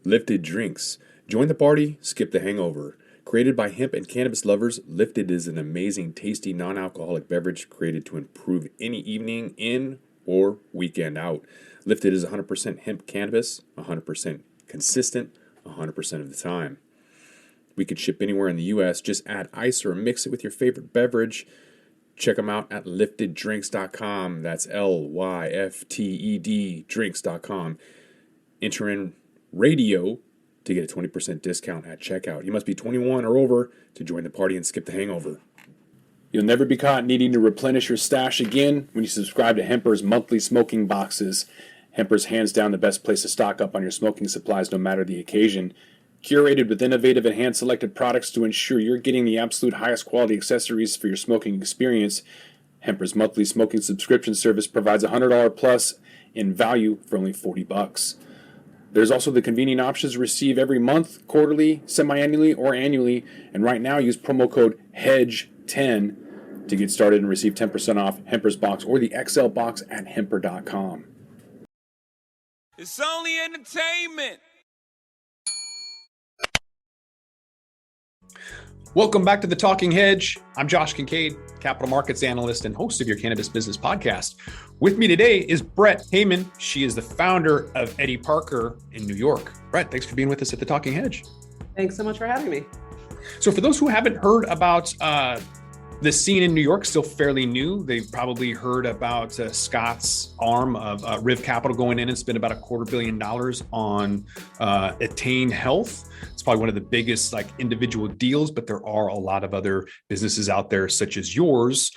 Lifted Drinks. Join the party, skip the hangover. Created by hemp and cannabis lovers, Lifted is an amazing, tasty, non-alcoholic beverage created to improve any evening in or weekend out. Lifted is 100% hemp cannabis, 100% consistent, 100% of the time. We could ship anywhere in the U.S. Just add ice or mix it with your favorite beverage. Check them out at lifteddrinks.com. That's LYFTED drinks.com. Enter in radio to get a 20% discount at checkout. You must be 21 or over to join the party and skip the hangover. You'll never be caught needing to replenish your stash again when you subscribe to Hemper's monthly smoking boxes. Hemper's hands down the best place to stock up on your smoking supplies no matter the occasion. Curated with innovative and hand-selected products to ensure you're getting the absolute highest quality accessories for your smoking experience. Hemper's monthly smoking subscription service provides $100 plus in value for only $40. There's also the convenient options to receive every month, quarterly, semi-annually, or annually. And right now, use promo code HEDGE10 to get started and receive 10% off Hemper's box or the XL box at hemper.com. It's only entertainment. Welcome back to The Talking Hedge. I'm Josh Kincaid, capital markets analyst and host of your Cannabis Business Podcast. With me today is Brett Heyman. She is the founder of Edie Parker in New York. Brett, thanks for being with us at The Talking Hedge. Thanks so much for having me. So for those who haven't heard about the scene in New York, still fairly new, they've probably heard about Scott's arm of Riv Capital going in and spend about $250 million on Attain Health. It's probably one of the biggest individual deals, but there are a lot of other businesses out there such as yours.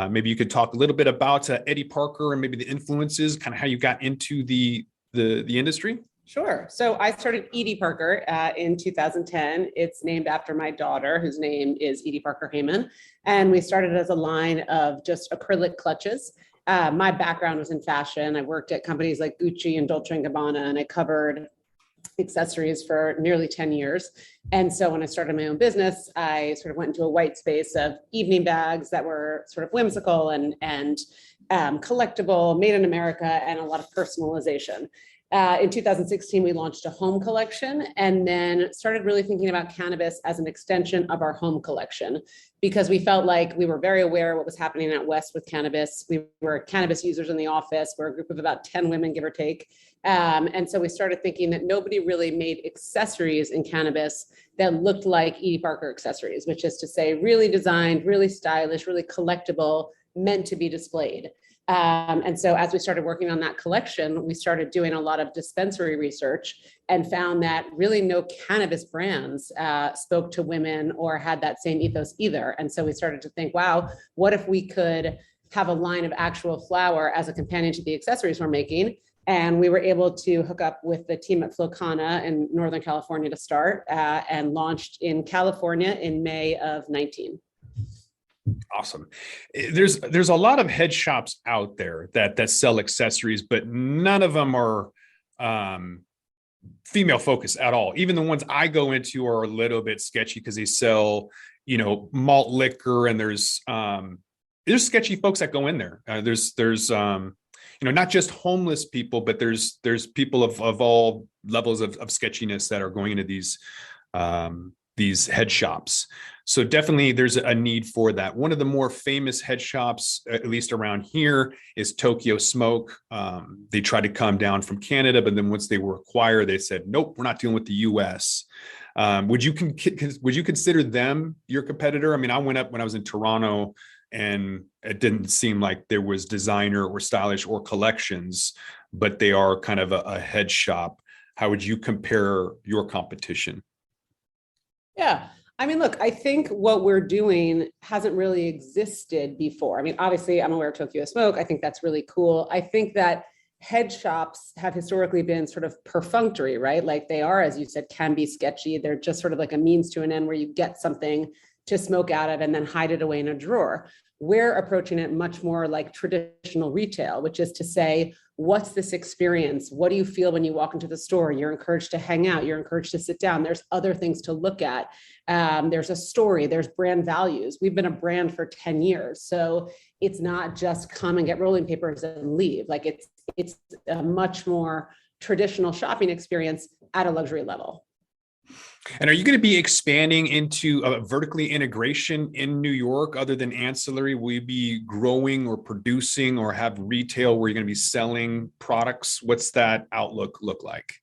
Maybe you could talk a little bit about Edie Parker and maybe the influences, kind of how you got into the industry. Sure. So I started Edie Parker in 2010. It's named after my daughter, whose name is Edie Parker Heyman. And we started as a line of just acrylic clutches. My background was in fashion. I worked at companies like Gucci and Dolce & Gabbana, and I covered accessories for nearly 10 years. And so when I started my own business, I sort of went into a white space of evening bags that were sort of whimsical and collectible, made in America, and a lot of personalization. In 2016, we launched a home collection and then started really thinking about cannabis as an extension of our home collection, because we felt like we were very aware of what was happening out west with cannabis. We were cannabis users in the office. We're a group of about 10 women, give or take. And so we started thinking that nobody really made accessories in cannabis that looked like Edie Parker accessories, which is to say really designed, really stylish, really collectible, meant to be displayed. And so as we started working on that collection, we started doing a lot of dispensary research and found that really no cannabis brands spoke to women or had that same ethos either. And so we started to think, wow, what if we could have a line of actual flower as a companion to the accessories we're making? And we were able to hook up with the team at Flocana in Northern California to start and launched in California in May of 19. Awesome. There's a lot of head shops out there that sell accessories, but none of them are female focused at all. Even the ones I go into are a little bit sketchy because they sell, malt liquor, and there's sketchy folks that go in there. There's not just homeless people, but there's people of all levels of sketchiness that are going into these head shops. So definitely there's a need for that. One of the more famous head shops, at least around here, is Tokyo Smoke. They tried to come down from Canada, but then once they were acquired, they said, nope, we're not dealing with the US. Would you consider them your competitor? I mean, I went up when I was in Toronto, and it didn't seem like there was designer or stylish or collections, but they are kind of a head shop. How would you compare your competition? Yeah. I mean, look, I think what we're doing hasn't really existed before. I mean, obviously, I'm aware of Tokyo Smoke. I think that's really cool. I think that head shops have historically been sort of perfunctory, right? Like they are, as you said, can be sketchy. They're just sort of like a means to an end where you get something to smoke out of and then hide it away in a drawer. We're approaching it much more like traditional retail, which is to say, what's this experience? What do you feel when you walk into the store? You're encouraged to hang out. You're encouraged to sit down. There's other things to look at. There's a story. There's brand values. We've been a brand for 10 years. So it's not just come and get rolling papers and leave. Like it's a much more traditional shopping experience at a luxury level. And are you going to be expanding into vertically integration in New York other than ancillary? Will you be growing or producing or have retail where you're going to be selling products? What's that outlook look like?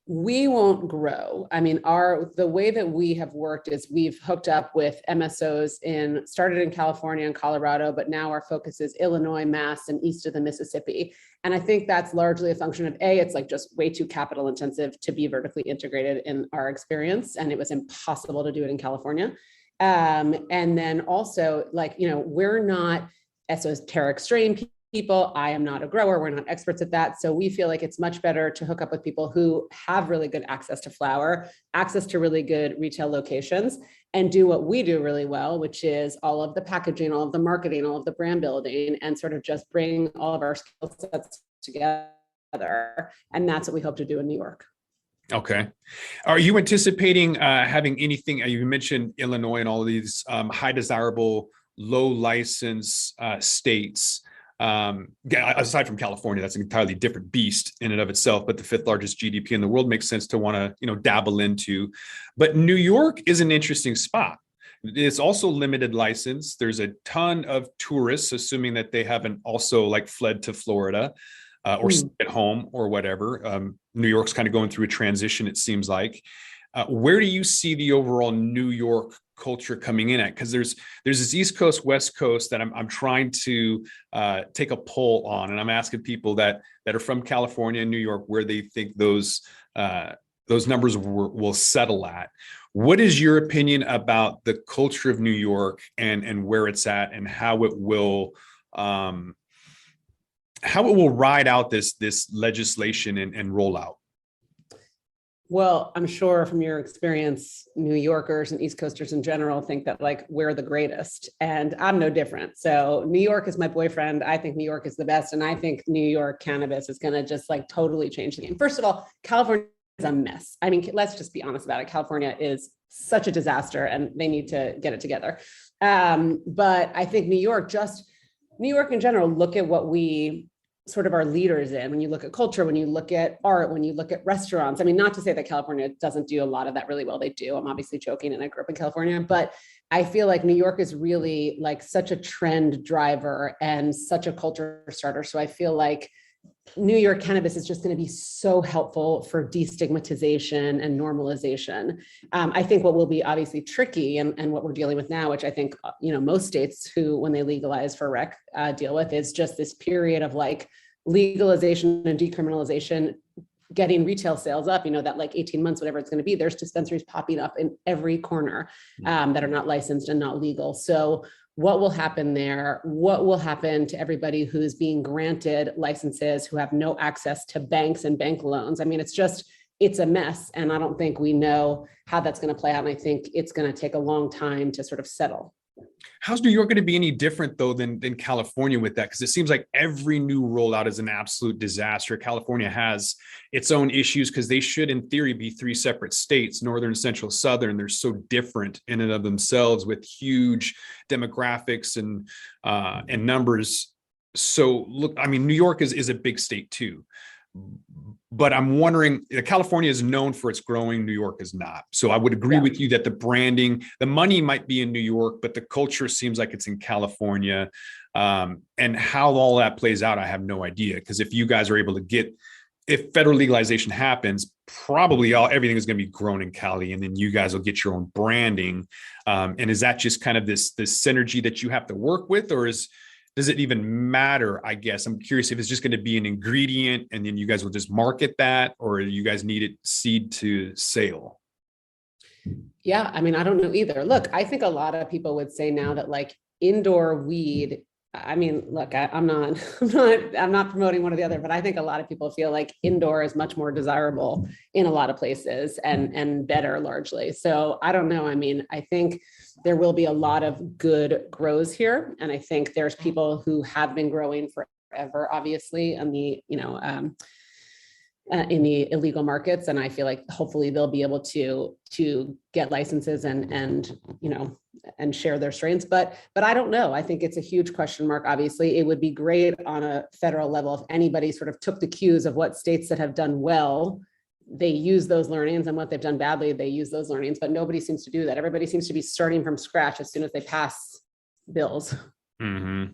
We won't grow. I mean, the way that we have worked is we've hooked up with MSOs started in California and Colorado, but now our focus is Illinois, Mass, and east of the Mississippi. And I think that's largely a function of it's like just way too capital intensive to be vertically integrated in our experience. And it was impossible to do it in California. And then also we're not esoteric strain people. I am not a grower. We're not experts at that. So we feel like it's much better to hook up with people who have really good access to flower, access to really good retail locations, and do what we do really well, which is all of the packaging, all of the marketing, all of the brand building, and sort of just bring all of our skill sets together. And that's what we hope to do in New York. Okay. Are you anticipating having anything, you mentioned Illinois and all of these high desirable, low license states? Aside from California, that's an entirely different beast in and of itself, but the 5th largest GDP in the world makes sense to want to, dabble into. But New York is an interesting spot. It's also limited license. There's a ton of tourists, assuming that they haven't also fled to Florida or stayed at home or whatever. New York's kind of going through a transition, it seems like. Where do you see the overall New York culture coming in at? Because there's this East Coast, West Coast that I'm trying to take a poll on, and I'm asking people that are from California and New York where they think those numbers will settle at. What is your opinion about the culture of New York and where it's at, and how it will ride out this legislation and rollout? Well, I'm sure from your experience, New Yorkers and East Coasters in general think that we're the greatest, and I'm no different. So New York is my boyfriend. I think New York is the best. And I think New York cannabis is going to just totally change the game. First of all, California is a mess. I mean, let's just be honest about it. California is such a disaster and they need to get it together. But I think New York in general, look at what we sort of our leaders in. When you look at culture, when you look at art, when you look at restaurants, I mean, not to say that California doesn't do a lot of that really well. They do. I'm obviously joking, and I grew up in California, but I feel like New York is really such a trend driver and such a culture starter. So I feel like New York cannabis is just going to be so helpful for destigmatization and normalization. I think what will be obviously tricky and what we're dealing with now, which I think, most states who, when they legalize for rec, deal with, is just this period of legalization and decriminalization, getting retail sales up, that 18 months, whatever it's going to be, there's dispensaries popping up in every corner that are not licensed and not legal. So what will happen there? What will happen to everybody who's being granted licenses who have no access to banks and bank loans? I mean, it's a mess. And I don't think we know how that's going to play out. And I think it's going to take a long time to sort of settle. How's New York going to be any different though than California with that? Because it seems like every new rollout is an absolute disaster. California has its own issues because they should, in theory, be 3 separate states: Northern, Central, Southern. They're so different in and of themselves with huge demographics and numbers. So look, I mean, New York is a big state too. But I'm wondering, California is known for its growing, New York is not. So I would agree with you that the branding, the money might be in New York, but the culture seems like it's in California. And how all that plays out, I have no idea. Because if you guys are able to if federal legalization happens, probably everything is going to be grown in Cali, and then you guys will get your own branding. And is that just kind of this synergy that you have to work with, or does it even matter? I guess I'm curious if it's just going to be an ingredient and then you guys will just market that, or you guys need it seed to sale? Yeah, I mean, I don't know either. Look, I think a lot of people would say now that indoor weed, I mean, look, I'm not promoting one or the other, but I think a lot of people feel like indoor is much more desirable in a lot of places and better largely. So I don't know. I mean, I think there will be a lot of good grows here. And I think there's people who have been growing forever, obviously, on the, in the illegal markets. And I feel like hopefully they'll be able to get licenses and share their strains. But I don't know. I think it's a huge question mark. Obviously, it would be great on a federal level if anybody sort of took the cues of what states that have done well, they use those learnings, and what they've done badly, they use those learnings. But nobody seems to do that. Everybody seems to be starting from scratch as soon as they pass bills. Mm-hmm.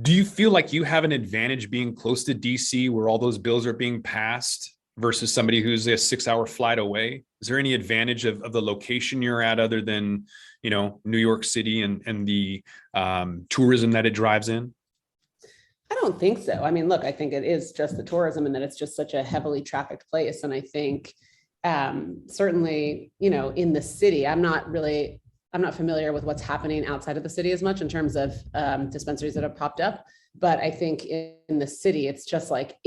Do you feel like you have an advantage being close to DC where all those bills are being passed versus somebody who's a 6-hour flight away? Is there any advantage of the location you're at other than, New York City and the tourism that it drives in? I don't think so. I mean, look, I think it is just the tourism and that it's just such a heavily trafficked place. And I think certainly, in the city, I'm not familiar with what's happening outside of the city as much in terms of dispensaries that have popped up. But I think in the city, it's just like,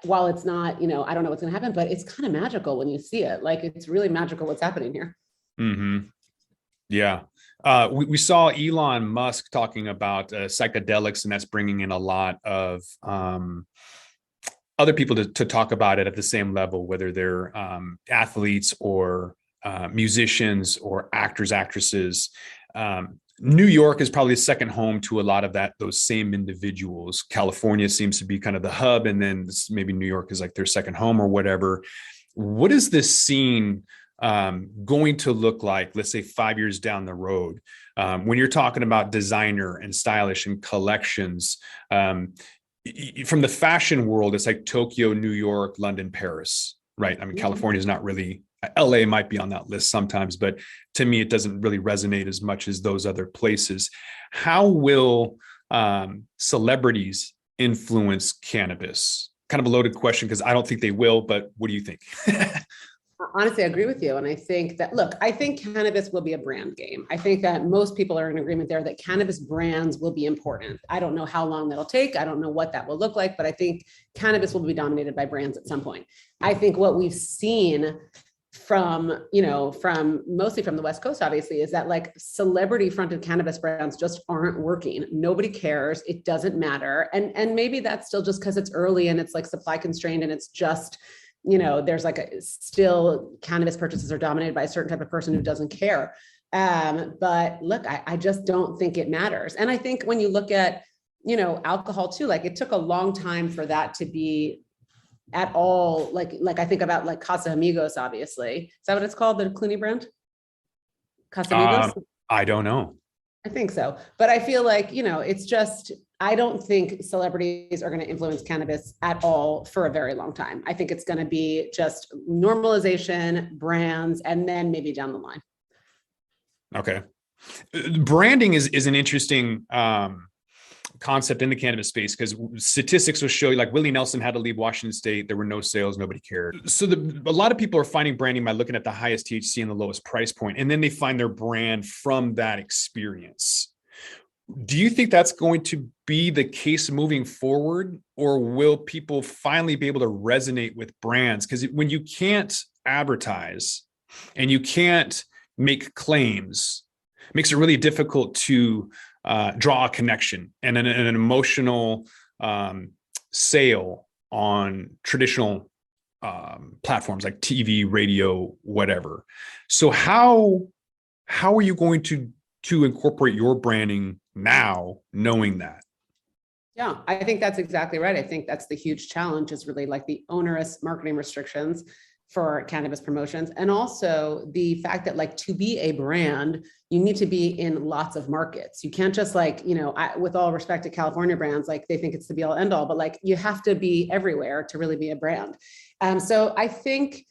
while it's not, I don't know what's going to happen, but it's kind of magical when you see it. Like, it's really magical what's happening here. Mm-hmm. Yeah. We saw Elon Musk talking about psychedelics, and that's bringing in a lot of other people to talk about it at the same level, whether they're athletes or musicians or actors, actresses. New York is probably a second home to a lot of those same individuals. California seems to be kind of the hub, and then maybe New York is like their second home or whatever. What is this scene going to look like, let's say 5 years down the road, when you're talking about designer and stylish and collections? From the fashion world, it's like Tokyo, New York, London, Paris, right? I mean, California is not really, LA might be on that list sometimes, but to me, it doesn't really resonate as much as those other places. How will celebrities influence cannabis? Kind of a loaded question because I don't think they will, but what do you think? Honestly, I agree with you. And I think that, look, I think cannabis will be a brand game. I think that most people are in agreement there that cannabis brands will be important. I don't know how long that'll take. I don't know what that will look like, but I think cannabis will be dominated by brands at some point. I think what we've seen from mostly from the West Coast, obviously, is that like celebrity fronted cannabis brands just aren't working. Nobody cares. It doesn't matter. And maybe that's still just because it's early and it's like supply constrained and it's just, there's like still cannabis purchases are dominated by a certain type of person who doesn't care. But look, I just don't think it matters. And I think when you look at, alcohol too, like it took a long time for that to be at all. Like I think about like Casamigos, obviously. Is that what it's called? The Clooney brand? Casamigos? I don't know. I think so. But I feel like, it's just, I don't think celebrities are going to influence cannabis at all for a very long time. I think it's going to be just normalization, brands, and then maybe down the line. Okay. Branding is an interesting concept in the cannabis space because statistics will show you, like Willie Nelson had to leave Washington State. There were no sales. Nobody cared. So a lot of people are finding branding by looking at the highest THC and the lowest price point, and then they find their brand from that experience. Do you think that's going to be the case moving forward, or will people finally be able to resonate with brands? Because when you can't advertise and you can't make claims, it makes it really difficult to draw a connection and an emotional sale on traditional platforms like TV, radio, whatever. So how are you going to incorporate your branding now, knowing that? Yeah, I think that's exactly right. I think that's the huge challenge, is really like the onerous marketing restrictions for cannabis promotions. And also the fact that, like, to be a brand, you need to be in lots of markets. You can't just with all respect to California brands, like they think it's the be all end all, but like you have to be everywhere to really be a brand. So I think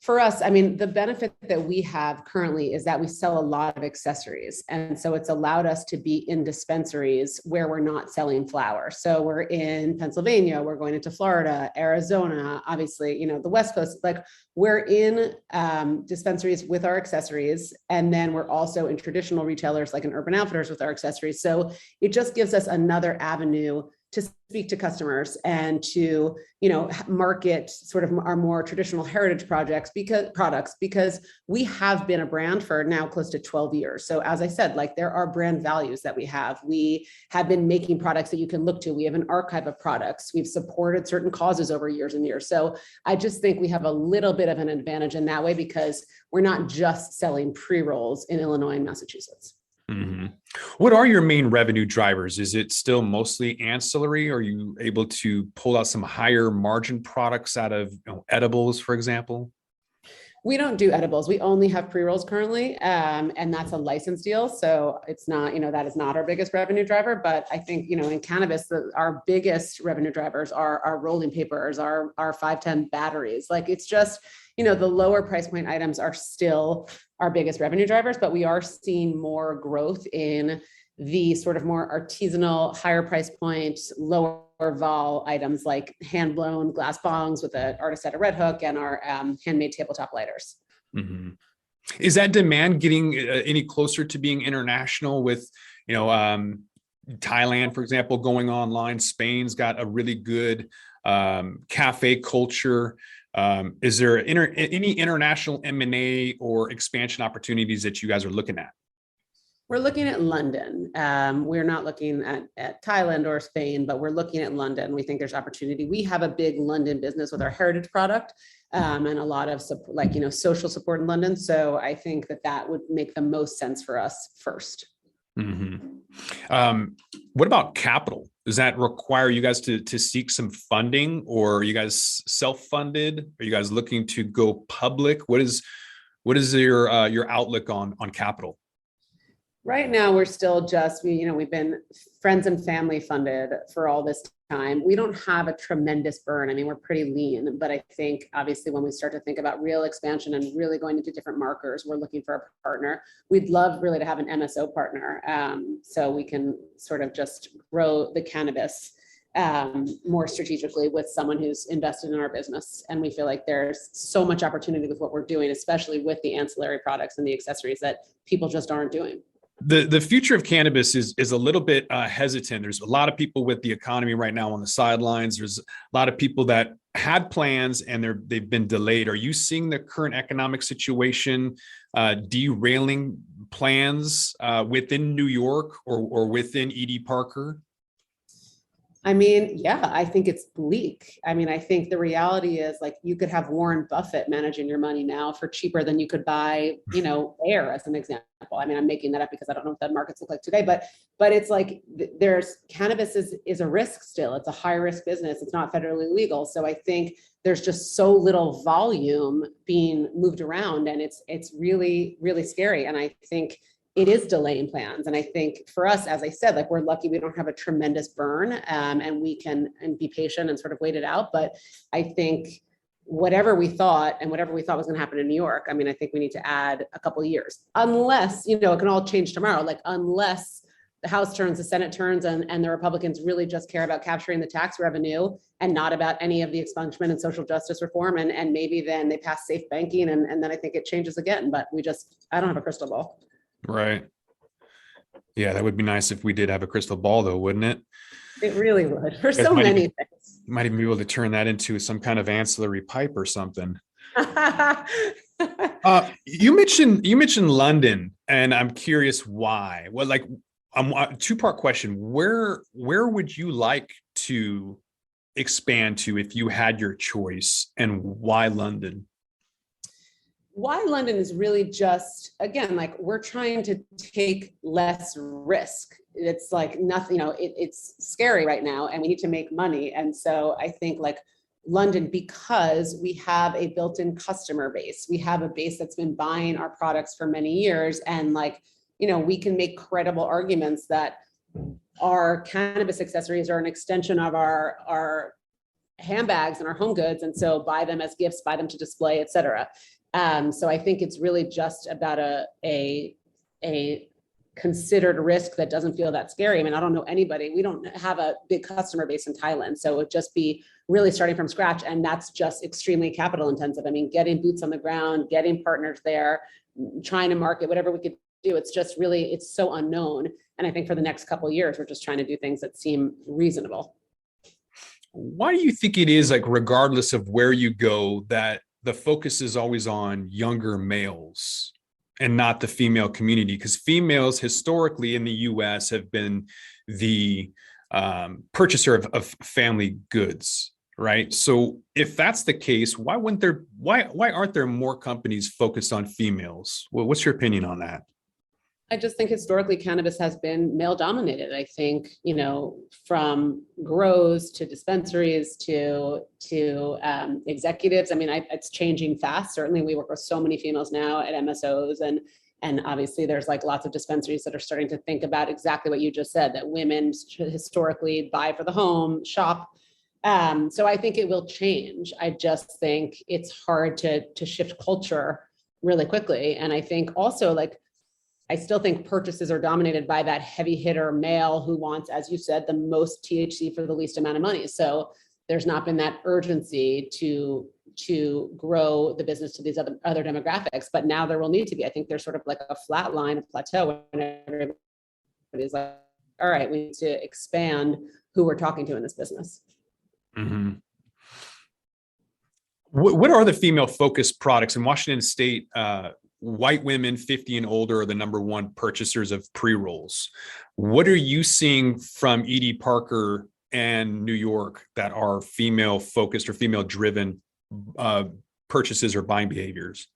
for us, I mean, the benefit that we have currently is that we sell a lot of accessories. And so it's allowed us to be in dispensaries where we're not selling flower. So we're in Pennsylvania, we're going into Florida, Arizona, obviously, the West Coast, like we're in dispensaries with our accessories. And then we're also in traditional retailers like in Urban Outfitters with our accessories. So it just gives us another avenue to speak to customers and to, market sort of our more traditional heritage products, because we have been a brand for now close to 12 years. So as I said, like there are brand values that we have been making products that you can look to. We have an archive of products. We've supported certain causes over years and years. So I just think we have a little bit of an advantage in that way, because we're not just selling pre-rolls in Illinois and Massachusetts. Mm-hmm. What are your main revenue drivers? Is it still mostly ancillary? Are you able to pull out some higher margin products out of edibles, for example? We don't do edibles. We only have pre-rolls currently, and that's a license deal. So it's not, that is not our biggest revenue driver. But I think, in cannabis, our biggest revenue drivers are our rolling papers, our 510 batteries. Like it's just, the lower price point items are still our biggest revenue drivers, but we are seeing more growth in the sort of more artisanal, higher price point, lower vol items like hand blown glass bongs with an artist at a red hook and our handmade tabletop lighters. Mm-hmm. Is that demand getting any closer to being international with, Thailand, for example, going online? Spain's got a really good cafe culture. Is there any international M&A or expansion opportunities that you guys are looking at? We're looking at London. We're not looking at Thailand or Spain, but we're looking at London. We think there's opportunity. We have a big London business with our heritage product and a lot of social support in London. So I think that would make the most sense for us first. Mm-hmm. What about capital? Does that require you guys to seek some funding, or are you guys self-funded? Are you guys looking to go public? What is your outlook on capital? Right now, we're still we've been friends and family funded for all this time. We don't have a tremendous burn. I mean, we're pretty lean, but I think obviously when we start to think about real expansion and really going into different markers, we're looking for a partner. We'd love really to have an MSO partner, so we can sort of just grow the cannabis more strategically with someone who's invested in our business. And we feel like there's so much opportunity with what we're doing, especially with the ancillary products and the accessories that people just aren't doing. The future of cannabis is a little bit hesitant. There's a lot of people with the economy right now on the sidelines. There's a lot of people that had plans and they've been delayed. Are you seeing the current economic situation derailing plans within New York or within Edie Parker? I mean, yeah, I think it's bleak. I mean, I think the reality is like you could have Warren Buffett managing your money now for cheaper than you could buy, air as an example. I mean, I'm making that up because I don't know what that markets look like today, but it's like cannabis is a risk still. It's a high risk business. It's not federally legal. So I think there's just so little volume being moved around, and it's really, really scary. And I think it is delaying plans. And I think for us, as I said, like we're lucky we don't have a tremendous burn, and we can be patient and sort of wait it out. But I think whatever we thought was going to happen in New York, I mean, I think we need to add a couple of years, unless, it can all change tomorrow. Like unless the House turns, the Senate turns, and the Republicans really just care about capturing the tax revenue and not about any of the expungement and social justice reform. And maybe then they pass safe banking and then I think it changes again. But I don't have a crystal ball. Right. Yeah, that would be nice if we did have a crystal ball, though, wouldn't it? It really would, for so many things. You might even be able to turn that into some kind of ancillary pipe or something. You mentioned London, and I'm curious why. Well, like, a two-part question. Where would you like to expand to if you had your choice, and why London? Why London is really just, again, like we're trying to take less risk. It's like nothing, it's scary right now and we need to make money. And so I think like London, because we have a built-in customer base, we have a base that's been buying our products for many years. And like, we can make credible arguments that our cannabis accessories are an extension of our handbags and our home goods. And so buy them as gifts, buy them to display, et cetera. So I think it's really just about a considered risk that doesn't feel that scary. I mean, I don't know anybody. We don't have a big customer base in Thailand. So it would just be really starting from scratch. And that's just extremely capital intensive. I mean, getting boots on the ground, getting partners there, trying to market, whatever we could do. It's just really, it's so unknown. And I think for the next couple of years, we're just trying to do things that seem reasonable. Why do you think it is, like, regardless of where you go, that the focus is always on younger males and not the female community? Because females historically in the US have been the purchaser of family goods, right? So if that's the case, why aren't there more companies focused on females? Well, what's your opinion on that? I just think historically cannabis has been male dominated. I think, from grows to dispensaries to executives. I mean, it's changing fast. Certainly we work with so many females now at MSOs, and obviously there's like lots of dispensaries that are starting to think about exactly what you just said, that women historically buy for the home, shop. So I think it will change. I just think it's hard to shift culture really quickly. And I think also, like, I still think purchases are dominated by that heavy hitter male who wants, as you said, the most THC for the least amount of money. So there's not been that urgency to grow the business to these other demographics, but now there will need to be. I think there's sort of like a flat line, a plateau, when everybody's like, all right, we need to expand who we're talking to in this business. Mm-hmm. What are the female focused products in Washington State? White women 50 and older are the number one purchasers of pre-rolls. What are you seeing from Edie Parker and New York that are female focused or female driven purchases or buying behaviors?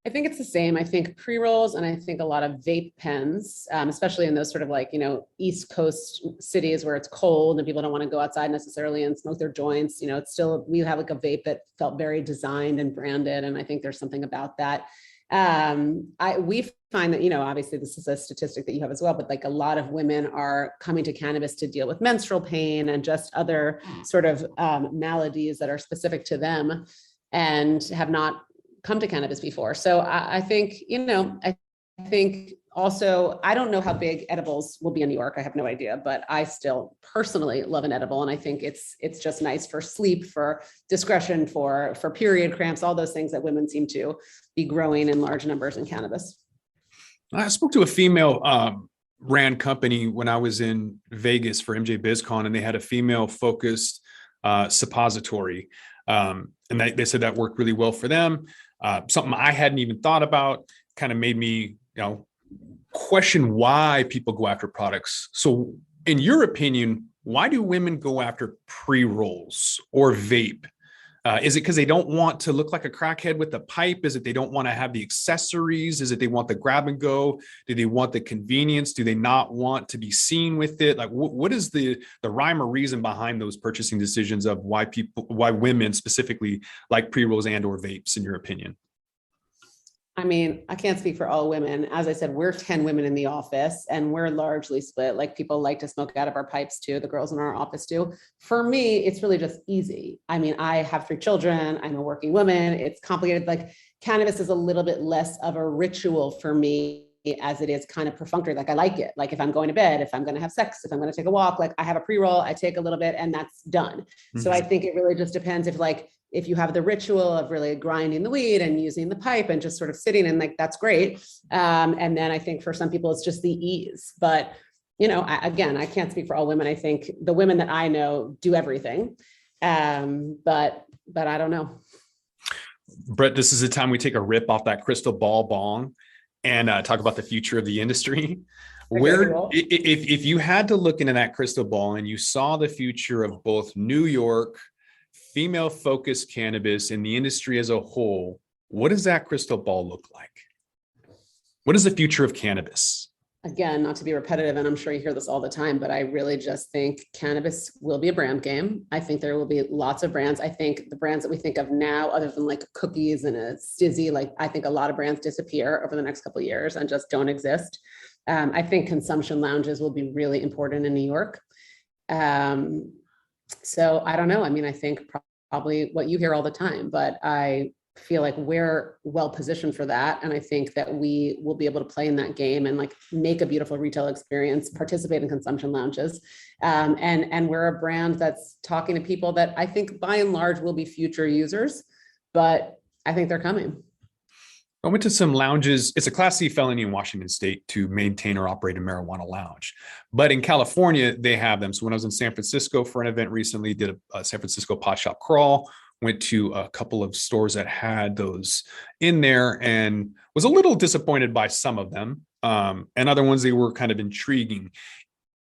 I think it's the same. I think pre-rolls, and I think a lot of vape pens, especially in those sort of like, East Coast cities where it's cold and people don't want to go outside necessarily and smoke their joints. It's still, we have like a vape that felt very designed and branded. And I think there's something about that. We find that, obviously this is a statistic that you have as well, but like a lot of women are coming to cannabis to deal with menstrual pain and just other sort of maladies that are specific to them and have not come to cannabis before. So I think, I think also, I don't know how big edibles will be in New York. I have no idea, but I still personally love an edible. And I think it's just nice for sleep, for discretion, for period cramps, all those things that women seem to be growing in large numbers in cannabis. I spoke to a female ran company when I was in Vegas for MJ BizCon, and they had a female focused suppository. And they said that worked really well for them. Something I hadn't even thought about, kind of made me, question why people go after products. So in your opinion, why do women go after pre-rolls or vape? Is it because they don't want to look like a crackhead with a pipe? Is it they don't want to have the accessories? Is it they want the grab and go? Do they want the convenience? Do they not want to be seen with it? Like, what is the rhyme or reason behind those purchasing decisions of why women specifically like pre-rolls and or vapes, in your opinion? I mean, I can't speak for all women. As I said, we're 10 women in the office and we're largely split. Like, people like to smoke out of our pipes too. The girls in our office do. For me, it's really just easy. I mean, I have 3 children. I'm a working woman. It's complicated. Like, cannabis is a little bit less of a ritual for me as it is kind of perfunctory. Like, I like it. Like, if I'm going to bed, if I'm going to have sex, if I'm going to take a walk, like I have a pre-roll, I take a little bit and that's done. Mm-hmm. So I think it really just depends if you have the ritual of really grinding the weed and using the pipe and just sort of sitting and like, that's great. And then I think for some people, it's just the ease. But, I can't speak for all women. I think the women that I know do everything. But I don't know. Brett, this is the time we take a rip off that crystal ball bong and talk about the future of the industry. If you had to look into that crystal ball and you saw the future of both New York, female focused cannabis, in the industry as a whole, what does that crystal ball look like? What is the future of cannabis? Again, not to be repetitive, and I'm sure you hear this all the time, but I really just think cannabis will be a brand game. I think there will be lots of brands. I think the brands that we think of now, other than like cookies and a Stizzy, like I think a lot of brands disappear over the next couple of years and just don't exist. I think consumption lounges will be really important in New York. So I don't know. I mean, I think probably what you hear all the time, but I feel like we're well positioned for that. And I think that we will be able to play in that game and like make a beautiful retail experience, participate in consumption lounges. And we're a brand that's talking to people that I think by and large will be future users, but I think they're coming. I went to some lounges. It's a Class C felony in Washington State to maintain or operate a marijuana lounge. But in California, they have them. So when I was in San Francisco for an event recently, did a San Francisco pot shop crawl, went to a couple of stores that had those in there and was a little disappointed by some of them. And other ones, they were kind of intriguing.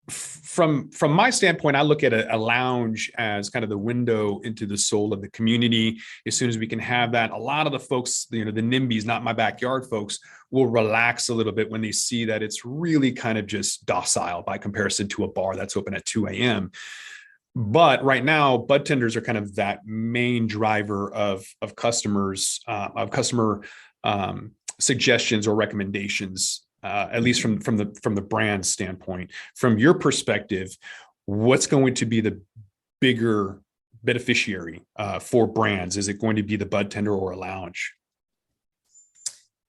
From my standpoint, I look at a lounge as kind of the window into the soul of the community. As soon as we can have that, a lot of the folks, the NIMBYs, not my backyard folks, will relax a little bit when they see that it's really kind of just docile by comparison to a bar that's open at 2 a.m. But right now, bud tenders are kind of that main driver of customers, of customer suggestions or recommendations. At least from the brand standpoint. From your perspective, what's going to be the bigger beneficiary for brands? Is it going to be the bud tender or a lounge?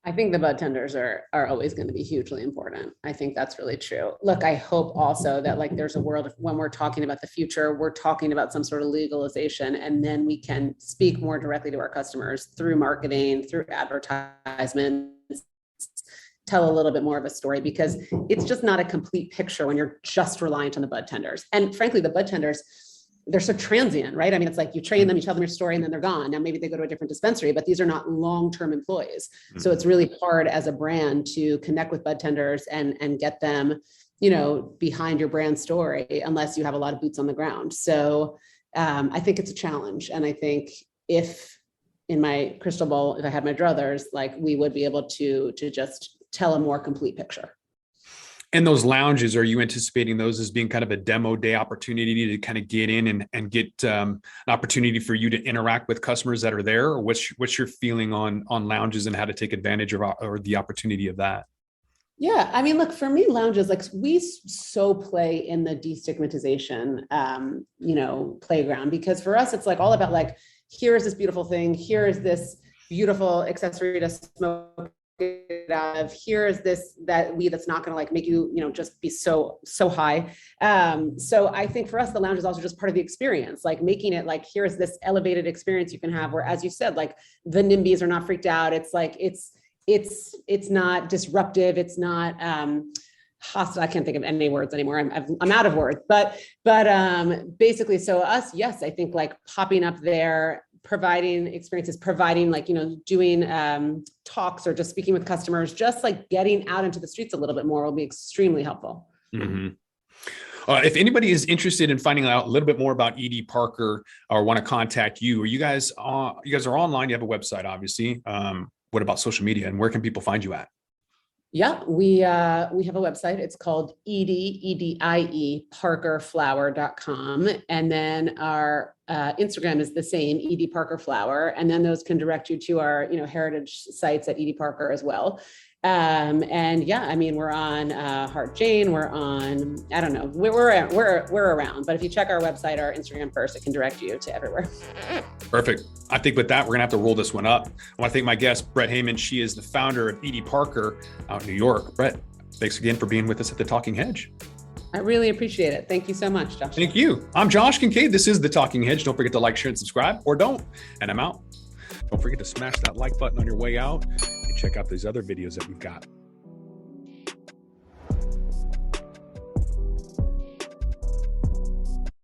I think the bud tenders are always going to be hugely important. I think that's really true. Look, I hope also that like there's a world when we're talking about the future, we're talking about some sort of legalization, and then we can speak more directly to our customers through marketing, through advertisements, tell a little bit more of a story, because it's just not a complete picture when you're just reliant on the bud tenders. And frankly, the bud tenders, they're so transient, right? I mean, it's like you train them, you tell them your story, and then they're gone. Now, maybe they go to a different dispensary, but these are not long-term employees. Mm-hmm. So it's really hard as a brand to connect with bud tenders and get them, behind your brand story, unless you have a lot of boots on the ground. So I think it's a challenge. And I think if in my crystal ball, if I had my druthers, like we would be able to just tell a more complete picture. And those lounges, are you anticipating those as being kind of a demo day opportunity to kind of get in and get an opportunity for you to interact with customers that are there? Or what's your feeling on lounges and how to take advantage of or the opportunity of that? Yeah, I mean, look, for me, lounges, like we so play in the destigmatization, playground, because for us, it's like all about like, here is this beautiful thing. Here is this beautiful accessory to smoke it out of. Here is that weed that's not going to like make you, just be so high. So I think for us, the lounge is also just part of the experience, like making it like, here's this elevated experience you can have where, as you said, like the NIMBYs are not freaked out. It's like, it's not disruptive. It's not, hostile. I can't think of any words anymore. I'm out of words, but basically, so us, yes, I think like popping up there, providing experiences, providing like, doing talks or just speaking with customers, just like getting out into the streets a little bit more will be extremely helpful. Mm-hmm. If anybody is interested in finding out a little bit more about Edie Parker or want to contact you, or you guys are online, you have a website, obviously. What about social media, and where can people find you at? Yeah, we have a website. It's called Edie, parkerflower.com. And then our Instagram is the same, Edie Parker Flower. And then those can direct you to our, heritage sites at Edie Parker as well. And yeah, I mean, we're on Heart Jane, we're on, I don't know, we're around, but if you check our website, our Instagram first, it can direct you to everywhere. Perfect. I think with that, we're gonna have to roll this one up. I want to thank my guest, Brett Heyman. She is the founder of Edie Parker out in New York. Brett, thanks again for being with us at The Talking Hedge. I really appreciate it. Thank you so much, Josh. Thank you. I'm Josh Kincaid. This is The Talking Hedge. Don't forget to like, share, and subscribe, or don't. And I'm out. Don't forget to smash that like button on your way out and check out these other videos that we've got.